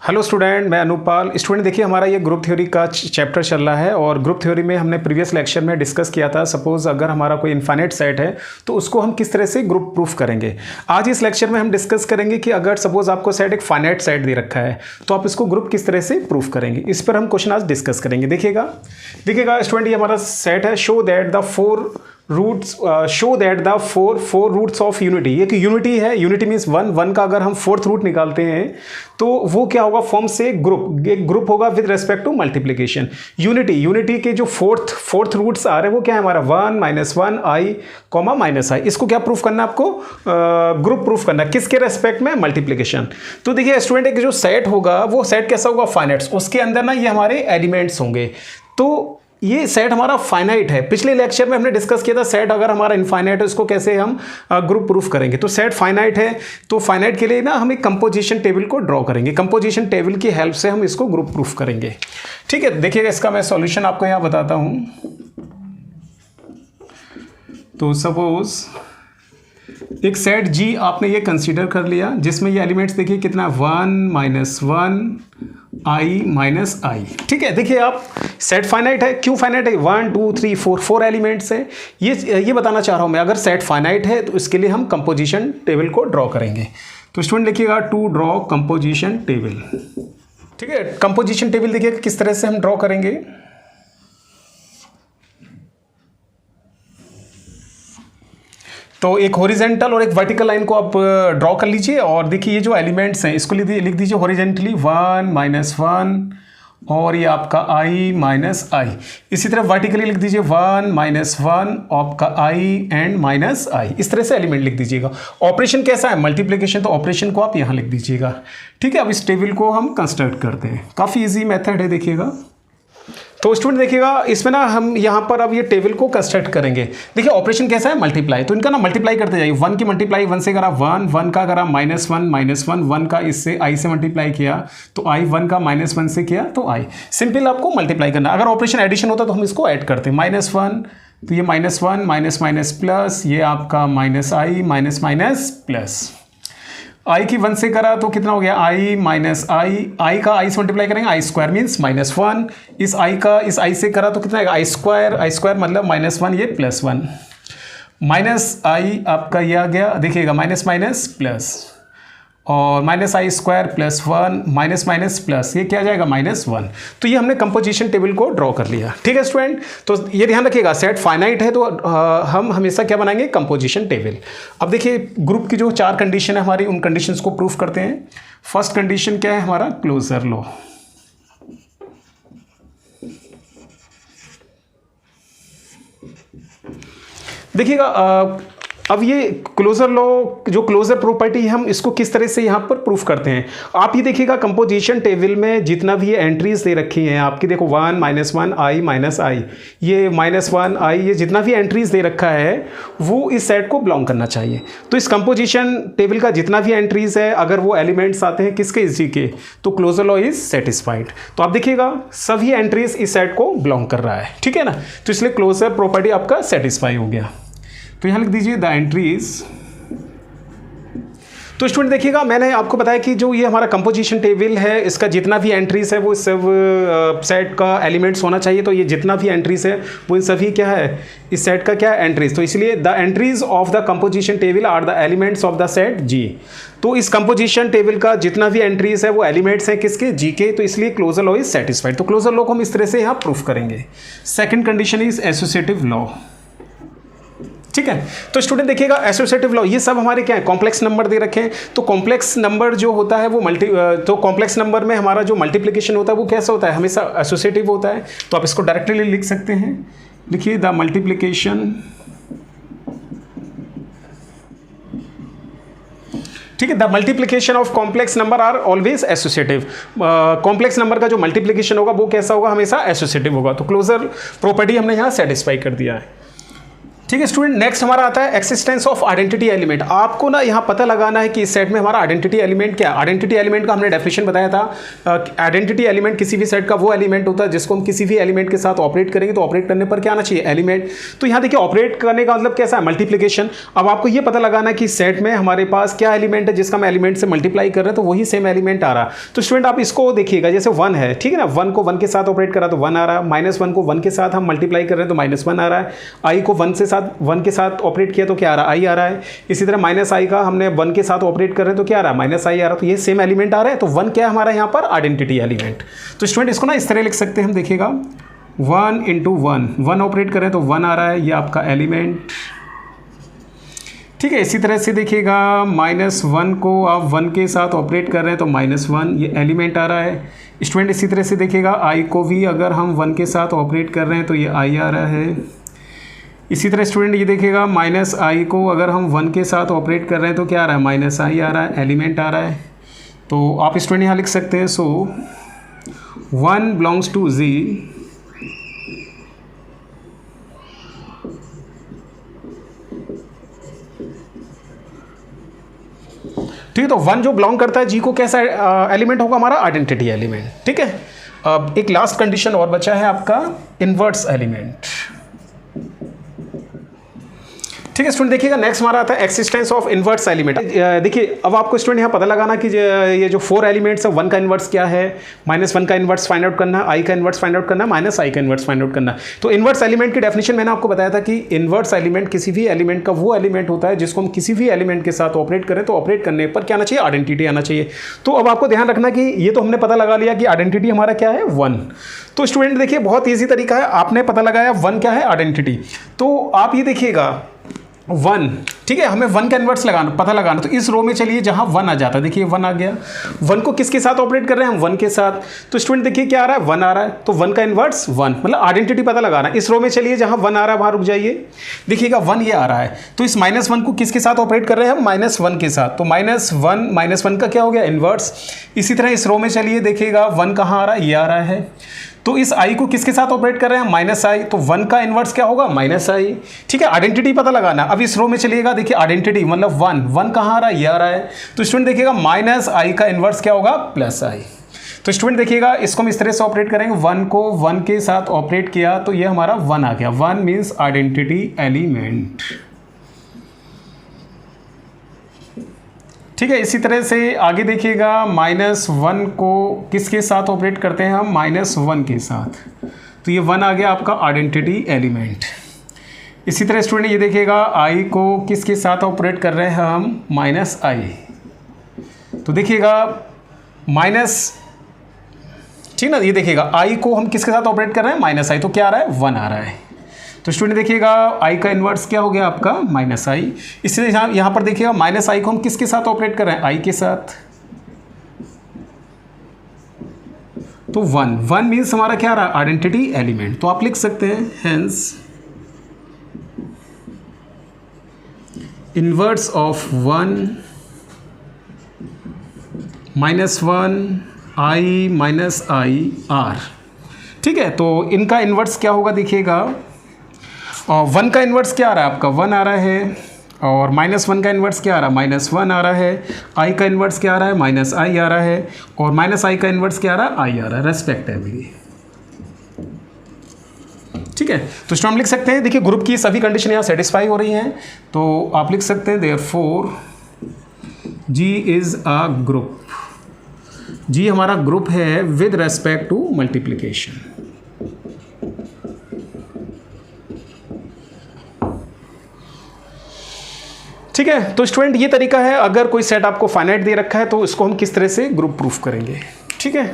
Hello student, मैं Anupal. Student देखिए, हमारा ये ग्रुप थ्योरी का चैप्टर चल रहा है और ग्रुप थ्योरी में हमने प्रीवियस लेक्चर में डिस्कस किया था। सपोज अगर हमारा कोई इनफाइनाइट सेट है तो उसको हम किस तरह से ग्रुप प्रूफ करेंगे। आज इस लेक्चर में हम डिस्कस करेंगे कि अगर सपोज आपको सेट एक फाइनाइट सेट दे रखा है तो आप इसको ग्रुप किस तरह से प्रूफ करेंगे, इस पर हम क्वेश्चन आज डिस्कस करेंगे। देखिएगा स्टूडेंट, ये हमारा सेट है। Show that the four roots of unity. ये कि यूनिटी है, यूनिटी मीन्स वन का अगर हम फोर्थ रूट निकालते हैं तो वो क्या होगा, फॉर्म से एक ग्रुप होगा with respect to multiplication. Unity के जो फोर्थ रूट्स आ रहे हैं वो क्या है हमारा 1 -1 i, -i। इसको क्या प्रूफ करना है आपको, ग्रुप प्रूफ करना है। किसके रेस्पेक्ट में, मल्टीप्लीकेशन। तो देखिए स्टूडेंट, एक जो सेट होगा वो सेट कैसा होगा, फाइनाइट्स। उसके अंदर ना ये हमारे एलिमेंट्स होंगे। तो ये सेट हमारा फाइनाइट है। पिछले लेक्चर में हमने डिस्कस किया था सेट अगर हमारा इनफाइनाइट है इसको कैसे हम ग्रुप प्रूफ करेंगे। तो सेट फाइनाइट है, तो फाइनाइट के लिए ना हम एक कंपोजिशन टेबल को ड्रॉ करेंगे। कंपोजिशन टेबल की हेल्प से हम इसको ग्रुप प्रूफ करेंगे। ठीक है, देखिएगा इसका मैं सॉल्यूशन आपको यहाँ बताता हूँ। तो सपोज एक सेट जी आपने ये कंसीडर कर लिया जिसमें ये एलिमेंट्स देखिए कितना 1 -1 i। ठीक है, देखिए आप सेट फाइनाइट है। क्यों फाइनाइट है, 1 2 3 4 एलिमेंट्स है। ये बताना चाह रहा हूं मैं। अगर सेट फाइनाइट है तो इसके लिए हम कंपोजिशन टेबल को ड्रॉ करेंगे। तो स्टूडेंट लिखिएगा टू ड्रॉ कंपोजिशन टेबल। ठीक है, कंपोजिशन टेबल देखिए किस तरह से हम ड्रॉ करेंगे। तो एक हॉरिजेंटल और एक वर्टिकल लाइन को आप ड्रॉ कर लीजिए और देखिए ये जो एलिमेंट्स हैं इसको लिख दीजिए हॉरिजेंटली 1 -1 और ये आपका i -i। इसी तरह वर्टिकली लिख दीजिए 1 -1 आपका i एंड -i। इस तरह से एलिमेंट लिख दीजिएगा। ऑपरेशन कैसा है, मल्टीप्लिकेशन, तो ऑपरेशन को आप यहाँ लिख दीजिएगा। ठीक है, अब इस टेबल को हम कंस्ट्रक्ट करते हैं। काफ़ी ईजी मेथड है, देखिएगा। तो स्टूडेंट देखिएगा इसमें ना हम यहाँ पर अब ये टेबल को कंस्ट्रक्ट करेंगे। देखिए ऑपरेशन कैसा है, मल्टीप्लाई। तो इनका ना मल्टीप्लाई करते जाइए। 1 की मल्टीप्लाई 1 से करा 1 का करा -1 का इससे i से मल्टीप्लाई किया तो i, 1 का -1 से किया तो i। सिंपल आपको मल्टीप्लाई करना। अगर ऑपरेशन एडिशन होता तो हम इसको ऐड करते हैं। -1 तो ये -1 माइनस प्लस, ये आपका -i प्लस। i की 1 से करा तो कितना हो गया, i का i से मल्टीप्लाई करेंगे i² मीन्स -1। इस i से करा तो कितना आएगा, i² मतलब -1, ये +1। -i आपका ये आ गया, देखिएगा माइनस प्लस और -i² + 1 प्लस, ये क्या आ जाएगा -1। तो ये हमने कंपोजिशन टेबल को ड्रॉ कर लिया। ठीक है स्टूडेंट, तो ये ध्यान रखिएगा सेट फाइनाइट है तो हम हमेशा क्या बनाएंगे, कंपोजिशन टेबल। अब देखिए ग्रुप की जो 4 कंडीशन है हमारी, उन कंडीशंस को प्रूफ करते हैं। फर्स्ट कंडीशन क्या है हमारा, क्लोजर लॉ। देखिएगा अब ये क्लोजर लॉ, जो क्लोजर प्रॉपर्टी है, हम इसको किस तरह से यहाँ पर प्रूफ करते हैं। आप ये देखिएगा कंपोजिशन टेबल में जितना भी ये एंट्रीज दे रखी हैं आपकी, देखो 1 -1 i, ये -1 i, ये जितना भी एंट्रीज दे रखा है वो इस सेट को बिलोंग करना चाहिए। तो इस कंपोजिशन टेबल का जितना भी एंट्रीज है अगर वो एलिमेंट्स आते हैं किसके, इसी के, तो क्लोजर लॉ इज सेटिस्फाइड। तो आप देखिएगा सभी एंट्रीज इस सेट को बिलोंग कर रहा है। ठीक है ना, तो इसलिए क्लोजर प्रॉपर्टी आपका सेटिस्फाई हो गया। तो यहाँ लिख दीजिए द एंट्रीज। तो स्टूडेंट देखिएगा मैंने आपको बताया कि जो ये हमारा कंपोजिशन टेबल है इसका जितना भी एंट्रीज है वो सब सेट का एलिमेंट्स होना चाहिए। तो ये जितना भी एंट्रीज है वो इन सभी क्या है, इस सेट का क्या है, एंट्रीज। तो इसलिए the entries of the composition table are the elements of the set G. तो इस कंपोजिशन टेबल का जितना भी एंट्रीज है वो एलिमेंट्स हैं किसके, जी के। तो इसलिए क्लोजर लॉ इज सेटिस्फाइड। तो क्लोजर लॉ को हम इस तरह से यहाँ प्रूफ करेंगे। Second condition is associative law. ठीक है, तो स्टूडेंट देखिएगा एसोसिएटिव लॉ, ये सब हमारे क्या है, कॉम्प्लेक्स नंबर दे रखे हैं। तो कॉम्प्लेक्स नंबर जो होता है वो तो कॉम्प्लेक्स नंबर में हमारा जो मल्टीप्लिकेशन होता है वो कैसा होता है, हमेशा एसोसिएटिव होता है। तो आप इसको डायरेक्टली लिख सकते हैं। लिखिए द मल्टीप्लिकेशन, ठीक है, the multiplication of complex number are always associative. Complex number का जो मल्टीप्लिकेशन होगा वो कैसा होगा, हमेशा एसोसिएटिव होगा। तो क्लोजर प्रॉपर्टी हमने यहाँ सेटिस्फाई कर दिया है। ठीक है स्टूडेंट, नेक्स्ट हमारा आता है एक्सिस्टेंस ऑफ आइडेंटिटी एलिमेंट। आपको ना यहाँ पता लगाना है कि इस सेट में हमारा आइडेंटिटी एलिमेंट क्या है। आइडेंटिटी एलिमेंट का हमने डेफिनेशन बताया था। आइडेंटिटी एलिमेंट किसी भी सेट का वो एलिमेंट होता है जिसको हम किसी भी एलिमेंट के साथ ऑपरेट करेंगे तो ऑपरेट करने पर क्या आना चाहिए, एलिमेंट। तो यहाँ देखिए ऑपरेट करने का मतलब कैसा है, मल्टीप्लीकेशन। अब आपको ये पता लगाना है कि सेट में हमारे पास क्या एलिमेंट है जिसका हम एलिमेंट से मल्टीप्लाई कर रहे हैं तो वही सेम एलिमेंट आ रहा। तो स्टूडेंट आप इसको देखिएगा, जैसे 1 है, ठीक है ना, 1 को 1 के साथ ऑपरेट करा तो 1 आ रहा है, -1 को 1 के साथ हम मल्टीप्लाई कर रहे हैं तो -1 आ रहा है, i को 1 के साथ ऑपरेट किया तो क्या आ रहा है, i आ रहा है। इसी तरह -i का हमने 1 के साथ ऑपरेट कर रहे हैं तो क्या आ रहा है, -i आ रहा है। तो ये सेम एलिमेंट आ रहा है, तो 1 क्या है हमारा यहाँ पर, आइडेंटिटी एलिमेंट। तो स्टूडेंट इसको ना इस तरह लिख सकते हैं हम, देखिएगा 1 × 1 ऑपरेट करें तो 1 आ रहा है, ये आपका एलिमेंट, ठीक है। इसी तरह से देखिएगा -1 को आप 1 के साथ ऑपरेट कर रहे हैं तो -1, ये एलिमेंट आ रहा है। स्टूडेंट इसी तरह से देखिएगा i को भी अगर हम 1 के साथ ऑपरेट कर रहे हैं तो ये i आ रहा है। इसी तरह स्टूडेंट ये देखिएगा -i को अगर हम 1 के साथ ऑपरेट कर रहे हैं तो क्या आ रहा है, -i आ रहा है, एलिमेंट आ रहा है। तो आप स्टूडेंट यहाँ लिख सकते हैं, सो 1 बिलोंग्स टू z, ठीक है। तो 1 जो बिलोंग करता है जी को, कैसा एलिमेंट होगा हमारा, आइडेंटिटी एलिमेंट, ठीक है। अब एक लास्ट कंडीशन और बचा है आपका, इन्वर्स एलिमेंट, ठीक है स्टूडेंट। देखिएगा नेक्स्ट हमारा आता है एक्सिस्टेंस ऑफ इन्वर्स एलिमेंट। देखिए अब आपको स्टूडेंट यहाँ पता लगाना कि ये जो 4 एलिमेंट्स है, 1 का इन्वर्स क्या है, -1 का इन्वर्स फाइंड आउट करना है, i का इन्वर्स फाइंड आउट करना है, -i का इन्वर्स फाइंड आउट करना है। तो इन्वर्स एलिमेंट की डेफिनेशन मैंने आपको बताया था कि इन्वर्स एलिमेंट किसी भी एलिमेंट का वो एलिमेंट होता है जिसको हम किसी भी एलिमेंट के साथ ऑपरेट करें तो ऑपरेट करने पर क्या आना चाहिए, आइडेंटिटी आना चाहिए। तो अब आपको ध्यान रखना कि ये तो हमने पता लगा लिया कि आइडेंटिटी हमारा क्या है, 1। तो स्टूडेंट देखिए बहुत ईजी तरीका है, आपने पता लगाया 1 क्या है, आइडेंटिटी। तो आप ये देखिएगा 1, ठीक है, हमें 1 का इन्वर्स पता लगाना। तो इस रो में चलिए जहां 1 आ जाता है, देखिए 1 आ गया। 1 को किसके साथ ऑपरेट कर रहे हैं हम, 1 के साथ। तो स्टूडेंट देखिए क्या आ रहा है, 1 आ रहा है, तो 1 का इन्वर्स 1, मतलब आइडेंटिटी पता लगाना। इस रो में चलिए जहां 1 आ रहा है वहां रुक जाइए, देखिएगा 1 ये आ रहा है। तो इस -1 को किसके साथ ऑपरेट कर रहे हैं हम, -1 के साथ। तो -1 का क्या हो गया, इन्वर्स। इसी तरह इस रो में चलिए, देखिएगा 1 कहाँ आ रहा है, ये आ रहा है। तो इस i को किसके साथ ऑपरेट कर रहे हैं, -i, तो 1 का इन्वर्स क्या होगा, -i, ठीक है। आइडेंटिटी पता लगाना। अब इस रो में चलिएगा, देखिए आइडेंटिटी मतलब 1 कहाँ आ रहा है, ये आ रहा है। तो स्टूडेंट देखिएगा -i का इन्वर्स क्या होगा, +i। तो स्टूडेंट देखिएगा इसको हम इस तरह से ऑपरेट करेंगे, 1 को 1 के साथ ऑपरेट किया तो ये हमारा 1 आ गया। 1 मीन्स आइडेंटिटी एलिमेंट, ठीक है। इसी तरह से आगे देखिएगा -1 को किसके साथ ऑपरेट करते हैं हम, -1 के साथ, तो ये 1 आ गया आपका आइडेंटिटी एलिमेंट। इसी तरह स्टूडेंट ये देखिएगा i को किसके साथ ऑपरेट कर रहे हैं हम, -i, तो देखिएगा ठीक ना, ये देखिएगा i को हम किसके साथ ऑपरेट कर रहे हैं, -i, तो क्या आ रहा है, 1 आ रहा है। तो स्टूडेंट देखिएगा i का इन्वर्स क्या हो गया आपका, -i। इसलिए यहाँ पर देखिएगा -i को हम किसके साथ ऑपरेट कर रहे हैं, i के साथ। तो 1 मीन्स हमारा क्या आ रहा है, आइडेंटिटी एलिमेंट। तो आप लिख सकते हैं hence inverse of 1 -1 i -i r, ठीक है। तो इनका इन्वर्स क्या होगा, देखिएगा 1 का इन्वर्स क्या आ रहा है आपका, 1 आ रहा है, और -1 का इन्वर्स क्या आ रहा है, -1 आ रहा है। i का इन्वर्स क्या आ रहा है, -i आ रहा है, और -i का इन्वर्स क्या आ रहा है, i आ रहा है रेस्पेक्टिवली, ठीक है। तो स्टूडेंट हम लिख सकते हैं, देखिए ग्रुप की सभी कंडीशन यहाँ सेटिस्फाई हो रही हैं, तो आप लिख सकते हैं therefore G is a group, G हमारा ग्रुप है विद रेस्पेक्ट टू मल्टीप्लिकेशन, ठीक है। तो स्टूडेंट ये तरीका है, अगर कोई सेट आपको फाइनाइट दे रखा है तो इसको हम किस तरह से ग्रुप प्रूफ करेंगे, ठीक है।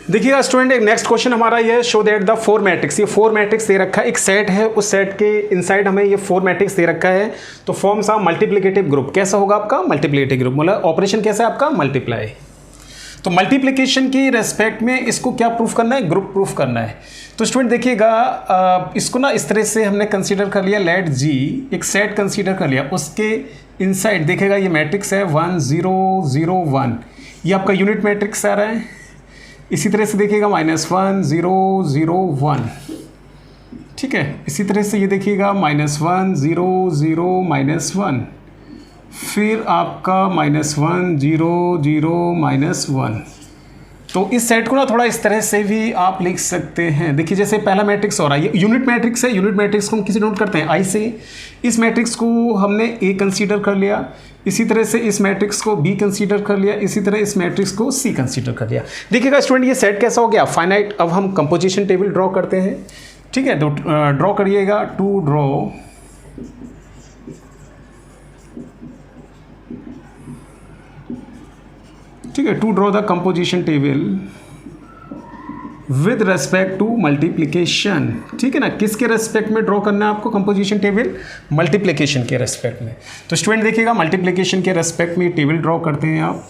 देखिएगा स्टूडेंट एक नेक्स्ट क्वेश्चन हमारा ये शो दैट द 4 मैट्रिक्स, ये 4 मैट्रिक्स दे रखा है, एक सेट है, उस सेट के इनसाइड हमें ये 4 मैट्रिक्स दे रखा है। तो फॉर्म्स ऑफ मल्टीप्लिकेटिव ग्रुप, कैसा होगा आपका मल्टीप्लिकेटिव ग्रुप, मतलब ऑपरेशन कैसा है आपका, मल्टीप्लाई। तो मल्टीप्लिकेशन की रेस्पेक्ट में इसको क्या प्रूफ करना है, ग्रुप प्रूफ करना है। तो स्टूडेंट देखिएगा इसको ना इस तरह से हमने कंसीडर कर लिया, लेट G एक सेट कंसीडर कर लिया, उसके इनसाइड देखिएगा ये मैट्रिक्स है 1 0 0 1, ये आपका यूनिट मैट्रिक्स आ रहा है। इसी तरह से देखिएगा -1 0 0 1, ठीक है। इसी तरह से ये देखिएगा -1 0 0 -1, फिर आपका -1 0 0 -1। तो इस सेट को ना थोड़ा इस तरह से भी आप लिख सकते हैं। देखिए जैसे पहला मैट्रिक्स हो रहा है, ये यूनिट मैट्रिक्स है। यूनिट मैट्रिक्स को हम किसी नोट करते हैं आई से। इस मैट्रिक्स को हमने ए कंसीडर कर लिया, इसी तरह से इस मैट्रिक्स को बी कंसीडर कर लिया, इसी तरह इस मैट्रिक्स को सी कंसीडर कर लिया। देखिएगा स्टूडेंट ये सेट कैसा हो गया, फाइनाइट। अब हम कंपोजिशन टेबल ड्रॉ करते हैं। ठीक है, तो ड्रॉ करिएगा, टू ड्रॉ ठीक है, to draw the composition table with respect to multiplication. ठीक है ना, किसके रेस्पेक्ट में ड्रॉ करना है आपको कंपोजिशन टेबल, मल्टीप्लिकेशन के रेस्पेक्ट में। तो स्टूडेंट देखिएगा मल्टीप्लिकेशन के रेस्पेक्ट में टेबल ड्रॉ करते हैं आप।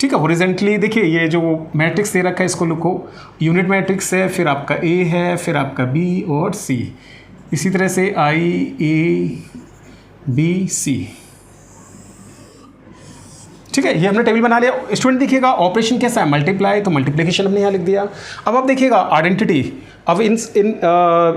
ठीक है, हॉरिजॉन्टली देखिए ये जो मैट्रिक्स दे रखा है इसको लिखो, यूनिट मैट्रिक्स है, फिर आपका ए है, फिर आपका बी और सी, इसी तरह से आई ए बी सी। ठीक है, ये हमने टेबल बना लिया। स्टूडेंट देखिएगा ऑपरेशन कैसा है, मल्टीप्लाई, तो मल्टीप्लिकेशन हमने यहाँ लिख दिया। अब आप देखिएगा आइडेंटिटी, अब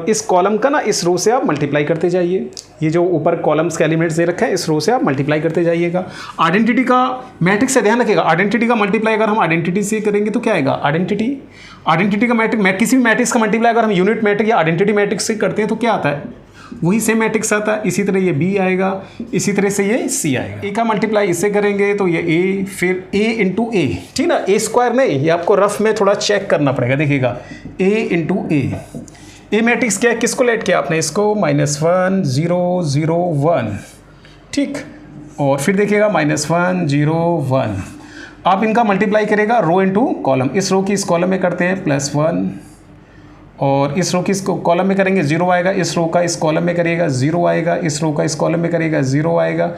इस कॉलम का ना इस रो से आप मल्टीप्लाई करते जाइए। ये जो ऊपर कॉलम्स के एलिमेंट्स दे रखे हैं इस रो से आप मल्टीप्लाई करते जाइएगा। आइडेंटिटी का मैट्रिक्स से ध्यान रखिएगा, आइडेंटिटी का मल्टीप्लाई अगर हम आइडेंटिटी से करेंगे तो क्या आएगा, आइडेंटिटी का मैट्रिक्स, किसी भी मैट्रिक्स का मल्टीप्लाई अगर हम यूनिट मैट्रिक्स या आइडेंटिटी मैट्रिक्स से करते हैं तो क्या आता है, वही सेम मैट्रिक्स आता है। इसी तरह ये बी आएगा, इसी तरह से ये सी आएगा। ए का मल्टीप्लाई इससे करेंगे तो ये ए, फिर ए इंटू ए, ठीक ना, ए स्क्वायर नहीं, ये आपको रफ में थोड़ा चेक करना पड़ेगा। देखिएगा ए इंटू ए मैट्रिक्स क्या है, किसको लेट किया आपने, इसको -1 0 0 1, ठीक, और फिर देखिएगा -1 0 1। आप इनका मल्टीप्लाई करेगा रो इंटू कॉलम, इस रो की इस कॉलम में करते हैं +1, और इस रो की इस कॉलम में करेंगे 0 आएगा, इस रो का इस कॉलम में करिएगा 0 आएगा, इस रो का इस कॉलम में करिएगा 0 आएगा।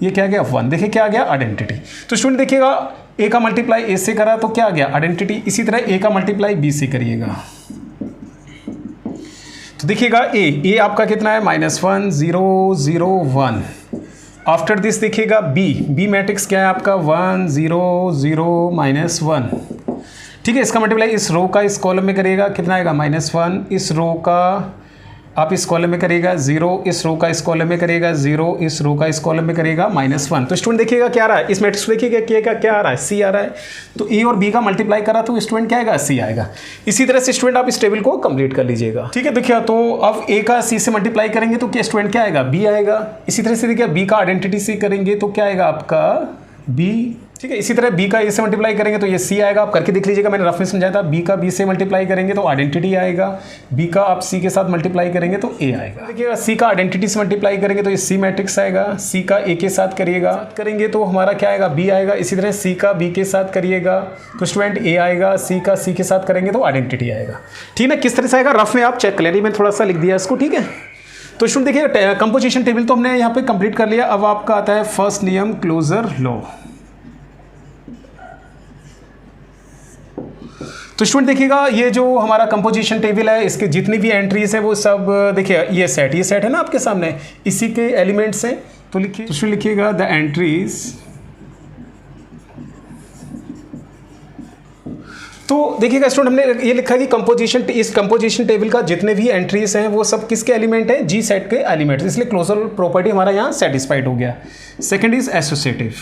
ये क्या गया 1, देखिए क्या आ गया आइडेंटिटी। तो स्टूडेंट देखिएगा ए का मल्टीप्लाई ए से करा तो क्या आ गया आइडेंटिटी, इसी तरह ए का मल्टीप्लाई बी से करिएगा। तो देखिएगा ए आपका कितना है -1 0 0 1। आफ्टर दिस देखिएगा बी मैट्रिक्स क्या है आपका 1 0 0 -1। ठीक है, इसका मल्टीप्लाई इस रो का इस कॉलम में करिएगा, कितना आएगा -1, इस रो का आप इस कॉलम में करिएगा 0, इस रो का इस कॉलम में करिएगा 0, इस रो का इस कॉलम में करिएगा -1। तो स्टूडेंट देखिएगा क्या आ रहा है, इस मैट्रिक्स को देखिएगा क्या आ रहा है, सी आ रहा है। तो ए और बी का मल्टीप्लाई करा तो स्टूडेंट क्या आएगा, सी आएगा। इसी तरह से स्टूडेंट आप इस टेबल को कंप्लीट कर लीजिएगा। ठीक है, देखिए तो अब ए का सी से मल्टीप्लाई करेंगे तो क्या स्टूडेंट क्या आएगा, बी आएगा। इसी तरह से देखिए बी का आइडेंटिटी से करेंगे तो क्या आएगा आपका बी। ठीक है, इसी तरह बी का ए से मल्टीप्लाई करेंगे तो ये सी आएगा। आप करके देख लीजिएगा, मैंने रफ में समझाया था। बी का बी से मल्टीप्लाई करेंगे तो आइडेंटिटी आएगा, बी का आप सी के साथ मल्टीप्लाई करेंगे तो ए आएगा। देखिएगा सी का आइडेंटिटी से मल्टीप्लाई करेंगे तो ये सी मैट्रिक्स आएगा, सी का ए के साथ करेंगे तो हमारा क्या आएगा, बी आएगा। इसी तरह सी का बी के साथ करिएगा तो स्टूडेंट ए आएगा, सी का सी के साथ करेंगे तो आइडेंटिटी आएगा। ठीक है, किस तरह से आएगा रफ में आप चेक कर लेंगे, मैंने थोड़ा सा लिख दिया इसको। ठीक है, तो स्टूडेंट देखिए कंपोजिशन टेबल तो हमने यहाँ पे कंप्लीट कर लिया। अब आपका आता है फर्स्ट नियम क्लोजर लॉ। तो स्टूडेंट देखिएगा ये जो हमारा कंपोजिशन टेबल है, इसके जितनी भी एंट्रीज है वो सब देखिए ये सेट है ना आपके सामने, इसी के एलिमेंट्स हैं। तो लिखिए, तो लिखिएगा द एंट्रीज। तो देखिएगा स्टूडेंट हमने ये लिखा है कि इस कंपोजिशन टेबल का जितने भी एंट्रीज हैं वो सब किसके एलिमेंट हैं, जी सेट के एलिमेंट्स, इसलिए क्लोजर प्रॉपर्टी हमारा यहाँ सेटिस्फाइड हो गया। Second is associative.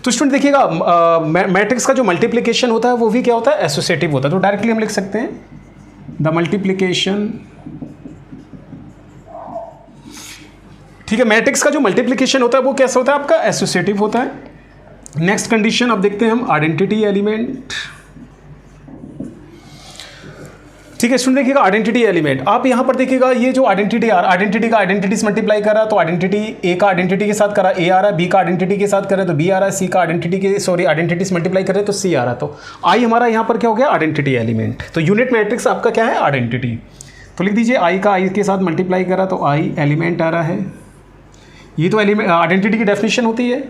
तो स्टूडेंट देखिएगा मैट्रिक्स का जो मल्टीप्लिकेशन होता है वो भी क्या होता है, एसोसिएटिव होता है। तो डायरेक्टली हम लिख सकते हैं द मल्टीप्लिकेशन। ठीक है, मैट्रिक्स का जो मल्टीप्लिकेशन होता है वो कैसा होता है आपका, एसोसिएटिव होता है। नेक्स्ट कंडीशन अब देखते हैं हम, आइडेंटिटी एलिमेंट। ठीक है स्टूडेंट देखिएगा आइडेंटिटी एलिमेंट, आप यहाँ पर देखिएगा ये जो आइडेंटिटी आइडेंटिटी का आइडेंटिटी से मल्टीप्लाई करा तो आइडेंटिटी ए का आइडेंटिटी के साथ करा ए आ रहा है, बी का आइडेंटिटी के साथ करे तो बी आ रहा है, सी का आइडेंटिटी से मल्टीप्लाई करे तो सी आ रहा है। तो आई हमारा यहाँ पर क्या हो गया, आइडेंटिटी एलिमेंट। तो यूनिट मैट्रिक्स आपका क्या है, आइडेंटिटी। तो लिख दीजिए आई का आई के साथ मल्टीप्लाई करा तो आई एलिमेंट आ रहा है। ये तो एलिमेंट आइडेंटिटी की डेफिनेशन होती है।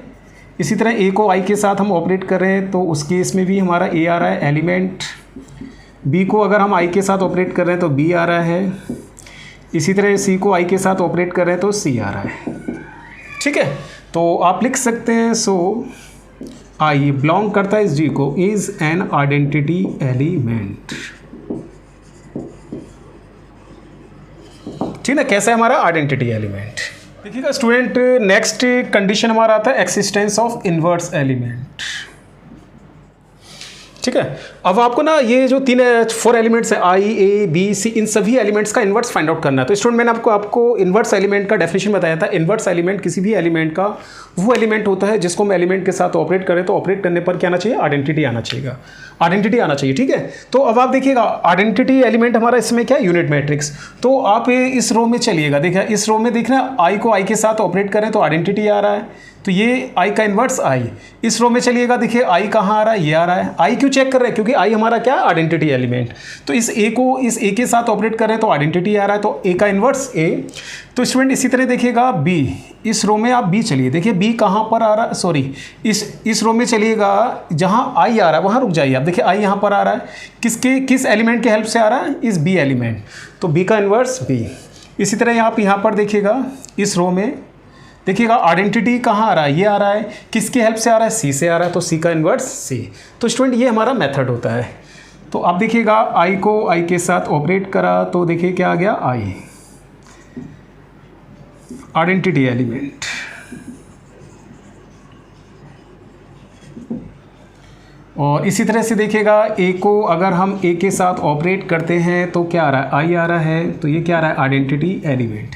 इसी तरह ए को आई के साथ हम ऑपरेट कर रहे हैं तो उस केस में भी हमारा ए आ रहा है एलिमेंट। बी को अगर हम आई के साथ ऑपरेट कर रहे हैं तो बी आ रहा है। इसी तरह सी को आई के साथ ऑपरेट कर रहे हैं तो सी आ रहा है। ठीक है, तो आप लिख सकते हैं सो आई बिलोंग करता है इस जी को, इज एन आइडेंटिटी एलिमेंट। ठीक है, कैसा है हमारा आइडेंटिटी एलिमेंट। देखिएगा स्टूडेंट, नेक्स्ट कंडीशन हमारा आता है एक्सिस्टेंस ऑफ इनवर्स एलिमेंट। ठीक है, अब आपको ना ये जो 4 एलिमेंट्स हैं आई ए बी सी, इन सभी एलिमेंट्स का इन्वर्स फाइंड आउट करना है। तो स्टूडेंट मैंने आपको इन्वर्स एलिमेंट का डेफिनेशन बताया था। इन्वर्स एलिमेंट किसी भी एलिमेंट का वो एलिमेंट होता है जिसको हम एलिमेंट के साथ ऑपरेट करें तो ऑपरेट करने पर क्या आना चाहिए, आइडेंटिटी आना चाहिए, आइडेंटिटी आना चाहिए। ठीक है, तो अब आप देखिएगा आइडेंटिटी एलिमेंट हमारा इसमें क्या है, यूनिट मैट्रिक्स। तो आप इस रो में चलिएगा, देखिए इस रो में देखना आई को आई के साथ ऑपरेट करें तो आइडेंटिटी आ रहा है, तो ये आई का इन्वर्स आई। इस रो में चलिएगा, देखिए आई कहाँ आ रहा है, ये आ रहा है। आई क्यों चेक कर रहे हैं, क्योंकि आई हमारा क्या आइडेंटिटी एलिमेंट। तो इस ए को इस ए के साथ ऑपरेट करें तो आइडेंटिटी आ रहा है, तो ए का इन्वर्स ए। तो स्टूडेंट इसी तरह देखिएगा बी, इस रो में आप बी चलिए, देखिए बी कहाँ पर आ रहा है, सॉरी इस रो में चलिएगा जहाँ आई आ रहा है वहाँ रुक जाइए आप, देखिए आई यहाँ पर आ रहा है, किस एलिमेंट के हेल्प से आ रहा है, इस बी एलिमेंट, तो बी का इन्वर्स बी। इसी तरह आप यहाँ पर देखिएगा इस रो में देखिएगा आइडेंटिटी कहाँ आ रहा है, ये आ रहा है, किसके हेल्प से आ रहा है, सी से आ रहा है, तो सी का इन्वर्स सी। तो स्टूडेंट ये हमारा मेथड होता है। तो आप देखिएगा आई को आई के साथ ऑपरेट करा तो देखिए क्या आ गया, आई आइडेंटिटी एलिमेंट। और इसी तरह से देखिएगा ए को अगर हम ए के साथ ऑपरेट करते हैं तो क्या आ रहा है, आई आ रहा है, तो ये क्या आ रहा है, आइडेंटिटी एलिमेंट।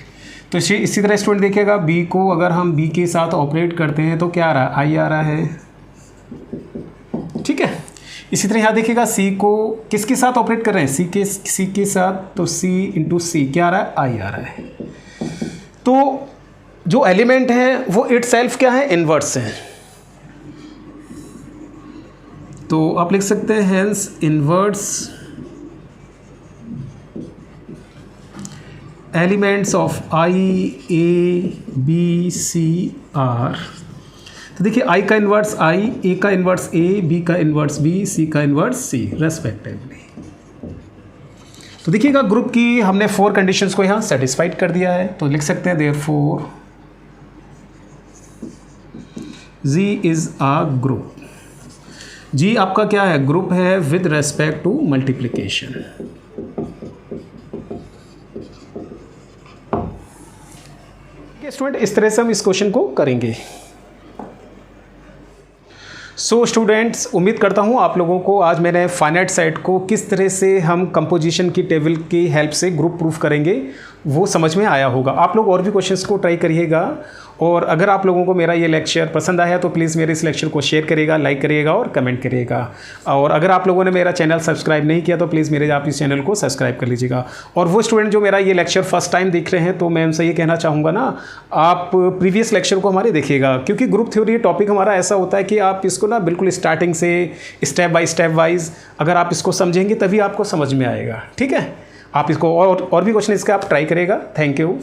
तो इसी तरह स्टूडेंट देखिएगा बी को अगर हम बी के साथ ऑपरेट करते हैं तो क्या आ रहा है, आई आ रहा है। ठीक है, इसी तरह यहाँ देखिएगा सी को किसके साथ ऑपरेट कर रहे हैं, सी के साथ, तो सी इंटू सी क्या आ रहा है, आई आ रहा है। तो जो एलिमेंट है वो इटसेल्फ क्या है, इन्वर्स है। तो आप लिख सकते हैं hence inverse elements of I A B C are. तो देखिए आई का इन्वर्स आई, ए का इन्वर्स ए, बी का इन्वर्स बी, सी का इन्वर्स सी रेस्पेक्टिवली। तो देखिएगा ग्रुप की हमने 4 कंडीशंस को यहाँ सेटिस्फाइड कर दिया है। तो लिख सकते हैं therefore G is a group. G आपका क्या है, ग्रुप है with respect to multiplication. Student इस तरह से हम इस क्वेश्चन को करेंगे। सो स्टूडेंट्स, उम्मीद करता हूँ आप लोगों को आज मैंने फाइनाइट सेट को किस तरह से हम कंपोजिशन की टेबल की हेल्प से ग्रुप प्रूफ करेंगे वो समझ में आया होगा। आप लोग और भी क्वेश्चंस को ट्राई करिएगा, और अगर आप लोगों को मेरा ये लेक्चर पसंद आया तो प्लीज़ मेरे इस लेक्चर को शेयर करिएगा, लाइक करिएगा और कमेंट करिएगा। और अगर आप लोगों ने मेरा चैनल सब्सक्राइब नहीं किया तो प्लीज़ मेरे आप इस चैनल को सब्सक्राइब कर लीजिएगा। और वो स्टूडेंट जो मेरा ये लेक्चर फर्स्ट टाइम देख रहे हैं तो मैं उनसे ये कहना चाहूँगा ना, आप प्रीवियस लेक्चर को हमारे देखिएगा, क्योंकि ग्रुप थ्योरी टॉपिक हमारा ऐसा होता है कि आप इसको ना बिल्कुल स्टार्टिंग से स्टेप बाय स्टेप वाइज अगर आप इसको समझेंगे तभी आपको समझ में आएगा। ठीक है, आप इसको और भी क्वेश्चन इसका आप ट्राई करिएगा। Thank you.